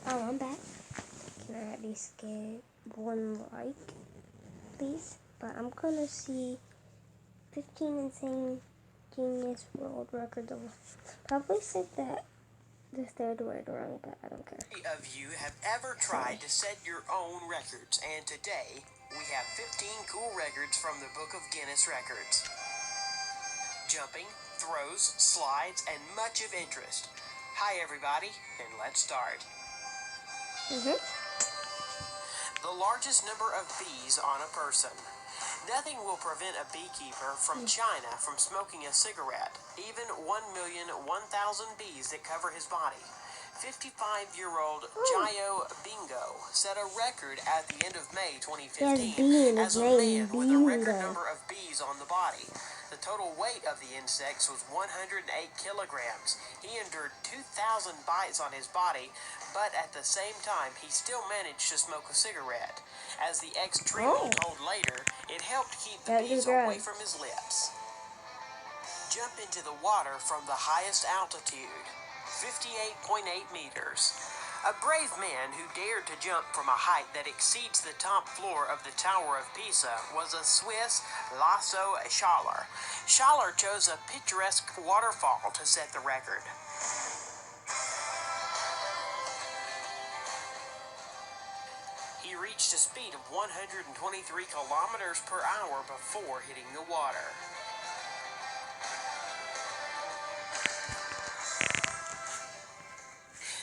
Oh, I'm back. Can I at least get one like, please? But I'm gonna see 15 insane Guinness World Records. Probably said that the third word wrong, but I don't care. How many of you have ever tried to set your own records? And today, we have 15 cool records from the Book of Guinness Records. Jumping, throws, slides, and much of interest. Hi everybody, and let's start. The largest number of bees on a person. Nothing will prevent a beekeeper from China from smoking a cigarette, even 1,001,000 bees that cover his body. 55-year-old Jayo Bingo set a record at the end of May 2015 as a man with a record number of bees on the body. The total weight of the insects was 108 kilograms. He endured 2,000 bites on his body, but at the same time, he still managed to smoke a cigarette. As the ex-treeman told later, it helped keep the bees away from his lips. Jump into the water from the highest altitude, 58.8 meters. A brave man who dared to jump from a height that exceeds the top floor of the Tower of Pisa was a Swiss Lasso Schaller. Schaller chose a picturesque waterfall to set the record. He reached a speed of 123 kilometers per hour before hitting the water.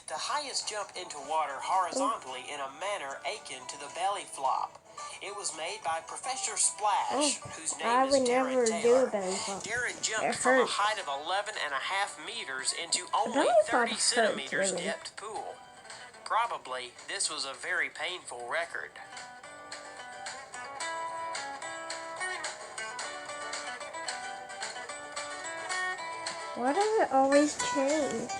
The highest jump into water horizontally in a manner akin to the belly flop. It was made by Professor Splash, whose name is Darren Taylor. Darren jumped from a height of 11.5 meters into only 30 centimeters depth pool. Probably, this was a very painful record. Why does it always change?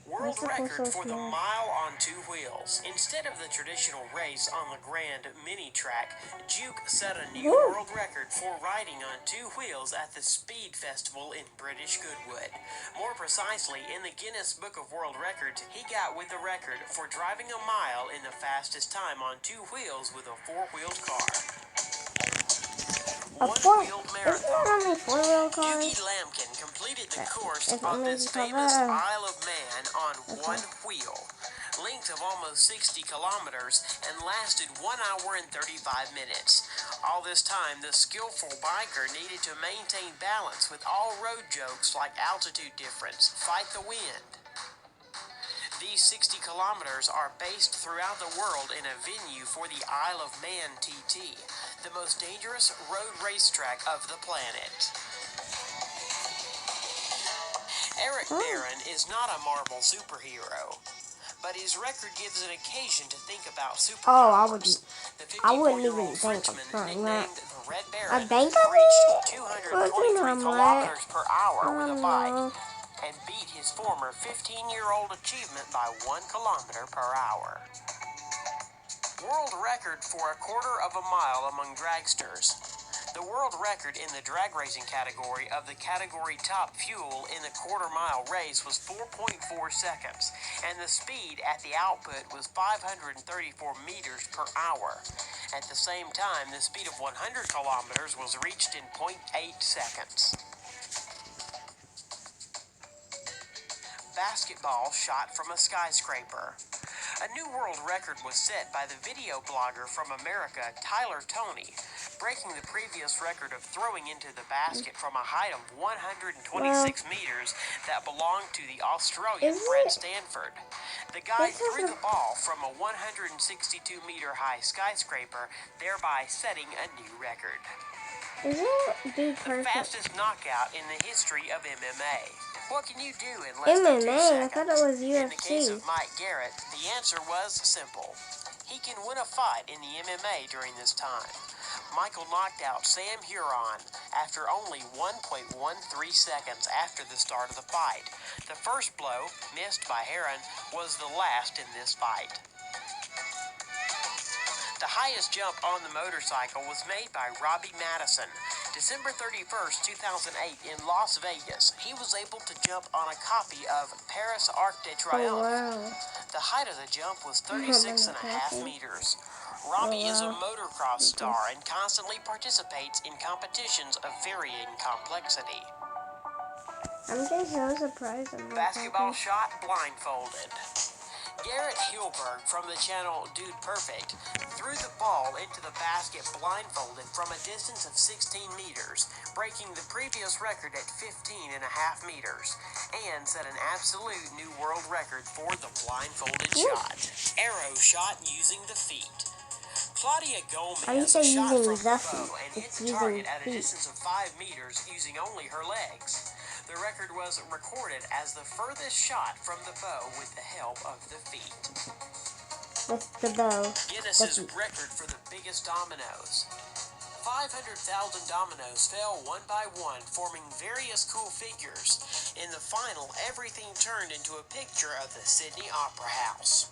World record for the mile on two wheels. Instead of the traditional race on the Grand Mini Track, Juke set a new world record for riding on two wheels at the Speed Festival in British Goodwood. More precisely, in the Guinness Book of World Records, he got with the record for driving a mile in the fastest time on two wheels with a four-wheeled car. One-wheeled marathon. Doogie Lampkin completed the course on this famous Isle of Man on one wheel, length of almost 60 kilometers, and lasted 1 hour and 35 minutes. All this time, the skillful biker needed to maintain balance with all road jokes like altitude difference, fight the wind. These 60 kilometers are based throughout the world in a venue for the Isle of Man TT, the most dangerous road racetrack of the planet. Eric Barron is not a Marvel superhero, but his record gives an occasion to think about superpowers. The 54-year-old Frenchman, nicknamed the Red Baron, reached 223 kilometers per hour with a bike, and beat his former 15-year-old achievement by 1 kilometer per hour. World record for a quarter of a mile among dragsters. The world record in the drag racing category of the category top fuel in the quarter-mile race was 4.4 seconds, and the speed at the output was 534 meters per hour. At the same time, the speed of 100 kilometers was reached in 0.8 seconds. Basketball shot from a skyscraper. A new world record was set by the video blogger from America, Tyler Toney, breaking the previous record of throwing into the basket from a height of 126 meters that belonged to the Australian Fred Stanford. The guy threw the ball from a 162-meter high skyscraper, thereby setting a new record. The fastest knockout in the history of MMA. What can you do in less than 2 seconds? I thought it was UFC. In the case of Mike Garrett, the answer was simple. He can win a fight in the MMA during this time. Michael knocked out Sam Huron after only 1.13 seconds after the start of the fight. The first blow, missed by Heron, was the last in this fight. The highest jump on the motorcycle was made by Robbie Madison. December 31st, 2008, in Las Vegas, he was able to jump on a copy of Paris Arc de Oh, Triomphe. wow. The height of the jump was I'm 36 and not a half happy. meters. Robbie is a wow. motocross star and constantly participates in competitions of varying complexity. I'm just so surprised. I'm not Basketball happy. shot blindfolded. Garrett Hilberg from the channel Dude Perfect threw the ball into the basket blindfolded from a distance of 16 meters, breaking the previous record at 15 and a half meters, and set an absolute new world record for the blindfolded shot. Arrow shot using the feet. Claudia I Gomez say shot using from the the bow feet. and hit It's the using target at a feet. distance of 5 meters using only her legs. The record was recorded as the furthest shot from the bow with the help of the feet. With the bow. Guinness's record for the biggest dominoes. 500,000 dominoes fell one by one, forming various cool figures. In the final, everything turned into a picture of the Sydney Opera House.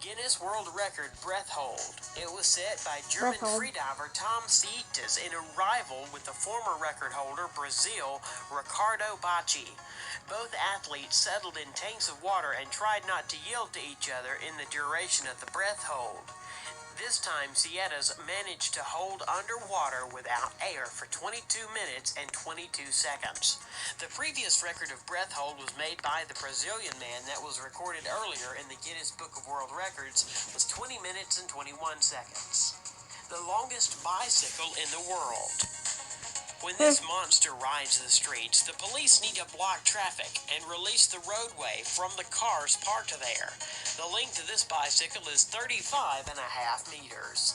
Guinness World Record breath hold. It was set by German freediver Tom Sietes in a rival with the former record holder, Brazil, Ricardo Bacci. Both athletes settled in tanks of water and tried not to yield to each other in the duration of the breath hold. This time, Sietes managed to hold underwater without air for 22 minutes and 22 seconds. The previous record of breath hold was made by the Brazilian man that was recorded earlier in the Guinness Book of World Records was 20 minutes and 21 seconds. The longest bicycle in the world. When this monster rides the streets, the police need to block traffic and release the roadway from the cars parked there. The length of this bicycle is 35 and a half meters.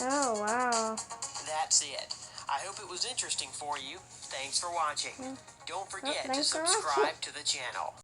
Oh, wow. That's it. I hope it was interesting for you. Thanks for watching. Don't forget to thanks for watching. subscribe to the channel.